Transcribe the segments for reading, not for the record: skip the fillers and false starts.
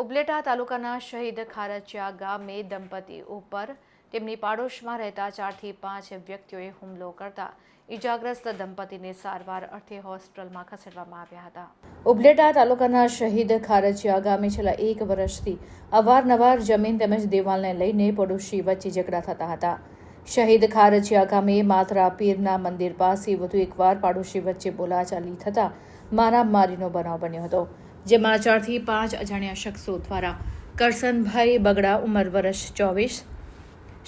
ઉપલેટા તાલુકાના શહીદ ખારચિયા ગામે દંપતી ઉપર તેમની પાડોશમાં રહેતા 4 થી 5 વ્યક્તિઓએ હુમલો કરતા ઈજાગ્રસ્ત દંપતીને સારવાર અર્થે હોસ્પિટલમાં ખસેડવામાં આવ્યા હતા। ઉપલેટા તાલુકાના શહીદ ખારચિયા ગામે છેલ્લા 1 વર્ષથી અવારનવાર જમીન તેમજ દિવાલને લઈને પડોશી વચ્ચે ઝઘડા થતા હતા। શહીદ ખારચિયા ગામે માથરા પીરના મંદિર પાસે વધુ એકવાર પાડોશી વચ્ચે બોલાચાલી થતા મારામારીનો બનાવ બન્યો હતો, જેમાં 4 થી 5 અજાણ્યા શખ્સો દ્વારા કરસનભાઈ બગડા ઉંમર વર્ષ 24,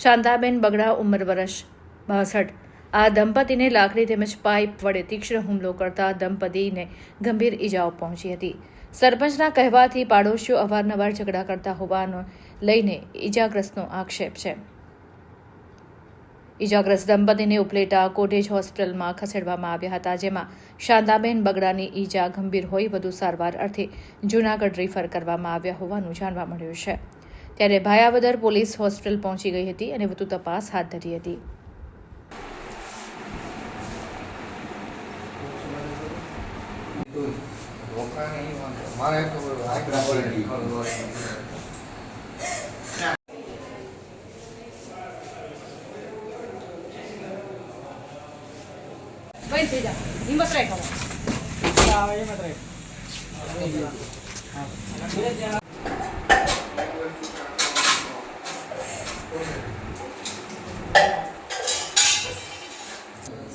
શાંતાબેન બગડા ઉંમર વર્ષ 62 આ દંપતીને લાકડી તેમજ પાઇપ વડે તીક્ષ્ણ હુમલો કરતા દંપતીને ગંભીર ઈજાઓ પહોંચી હતી। સરપંચના કહેવાથી પાડોશીઓ અવારનવાર ઝઘડા કરતા હોવાનો લઈને ઈજાગ્રસ્તનો આક્ષેપ છે। ઈજાગ્રસ્ત દંપતીને ઉપલેટા કોટેજ હોસ્પિટલમાં ખસેડવામાં આવ્યા હતા, જેમાં શાંતાબેન બગડાની ઈજા ગંભીર હોઈ વધુ સારવાર અર્થે જૂનાગઢ રિફર કરવામાં આવ્યા હોવાનું જાણવા મળ્યું છે। ત્યારે ભાયાવદર પોલીસ હોસ્પિટલ પહોંચી ગઈ હતી અને વધુ તપાસ હાથ ધરી હતી। ભાઈ થઈ જા હિંમત રાખ હવે હિંમત રાખ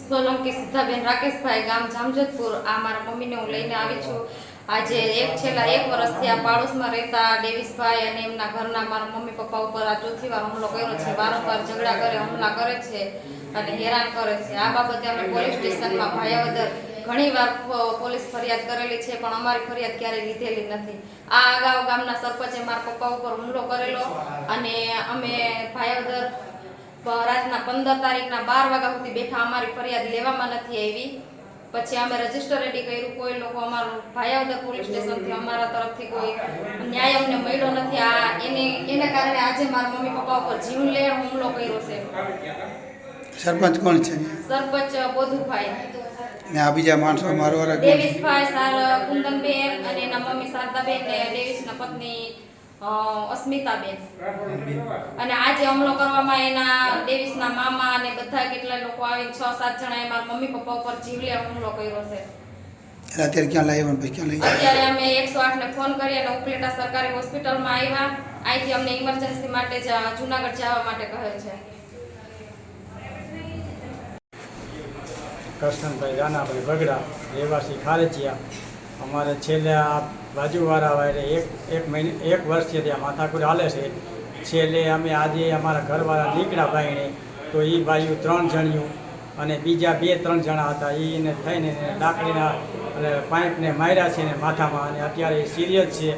સોલંકી સિદ્ધાબેન રાકેશભાઈ, ગામ જામજોધપુર। આ મારા મમ્મીને હું લઈને આવી છું। આજે છેલ્લા 1 વર્ષથી આ પાડોશમાં રહેતા ડેવિસભાઈ અને એમના ઘરના મારા મમ્મી પપ્પા ઉપર આ ચોથી વાર હુમલો કર્યો છે। વારંવાર ઝઘડા કરે, હુમલા કરે છે અને હેરાન કરે છે। આ બાબતે અમે પોલીસ સ્ટેશનમાં ભાયાવદર ઘણીવાર પોલીસ ફરિયાદ કરેલી છે, પણ અમારી ફરિયાદ ક્યારેય લીધેલી નથી। આ અગાઉ ગામના સરપંચે મારા પપ્પા ઉપર હુમલો કરેલો અને અમે ભાયાવદર રાતના 15 તારીખના 12 વાગ્યા સુધી બેઠા, અમારી ફરિયાદ લેવામાં નથી આવી। પછી અમે રજીસ્ટર રેડી કર્યું, કોઈ લોકો અમારું ભાયાવદર પોલીસ સ્ટેશનથી અમારા તરફથી કોઈ ન્યાય અમને મળ્યો નથી। એને કારણે આજે મારા મમ્મી પપ્પા ઉપર જીવલેણ હુમલો કર્યો છે। સરપંચ કોણ છે? સરપંચ બોધુભાઈ ને આ બીજા માણસો મારવાળા ડેવિસભાઈ, કુંદનબેન અને એના મમ્મી શારદાબેન ને ડેવિસના પત્ની અસ્મિતાબેન। અને આજે હુમલો કરવામાં એના ડેવિસના મામા અને બધા કેટલા લોકો આવીને 6-7 જણાએ મારા મમ્મી પપ્પા ઉપર જીવલેણ હુમલો કર્યો છે। અત્યારે ક્યાં લાવ્યા ભાઈ? ક્યાં લઈ? અત્યારે અમે 108 ને ફોન કરી અને ઉપલેટા સરકારી હોસ્પિટલમાં આવ્યા। અહીંથી અમને ઇમરજન્સી માટે જૂનાગઢ જવા માટે કહે છે। કરસનભાઈ રાનાભાઈ બગડા, રહેવાસી ખારચિયા। અમારે છેલ્લે આ બાજુવાળા વાળે એક વર્ષથી ત્યાં માથાકૂટ હાલે છે। છેલ્લે અમે આજે અમારા ઘરવાળા નીકળ્યા ભાઈને, તો એ ભાઈઓ 3 જણિયું અને બીજા 2-3 જણા હતા, એને થઈને લાકડીના અને પાઇપને માર્યા છે ને માથામાં, અને અત્યારે એ સિરિયસ છે।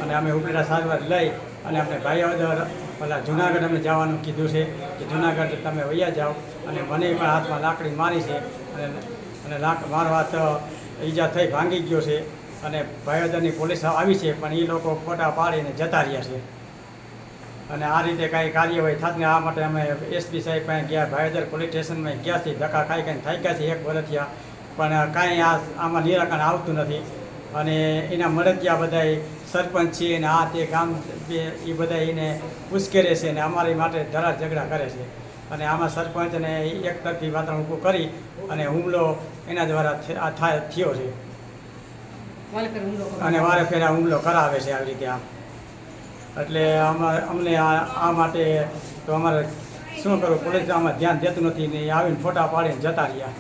અને અમે ઉપલેટા સારવાર લઈ અને આપણે ભાયાવદર પેલા જૂનાગઢ અમે જવાનું કીધું છે કે જૂનાગઢ તમે વૈયા જાઓ। અને મને પણ હાથમાં લાકડી મારી છે અને મારો હાથ ઈજા થઈ ભાંગી ગયો છે અને ભાયાવદરની પોલીસ આવી છે, પણ એ લોકો ફોટા પાડીને જતા રહ્યા છે। અને આ રીતે કાંઈ કાર્યવાહી થતી આ માટે અમે એસપી સાહેબ પાસે ગયા, ભાયાવદર પોલીસ સ્ટેશનમાં ગયા છીએ, ધક્કા ખાઈ કાંઈ થઈ ગયા છે 1 વર્ષ થયા, પણ કાંઈ આમાં નિરાકરણ આવતું નથી। અને એના મળતિયા બધા સરપંચ છે અને આ તે ગામ એ બધા એને ઉશ્કેરે છે અને અમારી માટે ધરા ઝઘડા કરે છે। અને આમાં સરપંચને એકતરફી વાતાવરણ ઊભું કરી અને હુમલો એના દ્વારા થયો છે અને વારે ફેરા હુમલો કરાવે છે આવી રીતે આમ। એટલે અમને આ માટે તો અમારે શું કરવું, પોલીસ આમાં ધ્યાન દેતું નથી ને આવીને ફોટા પાડીને જતા રહ્યા।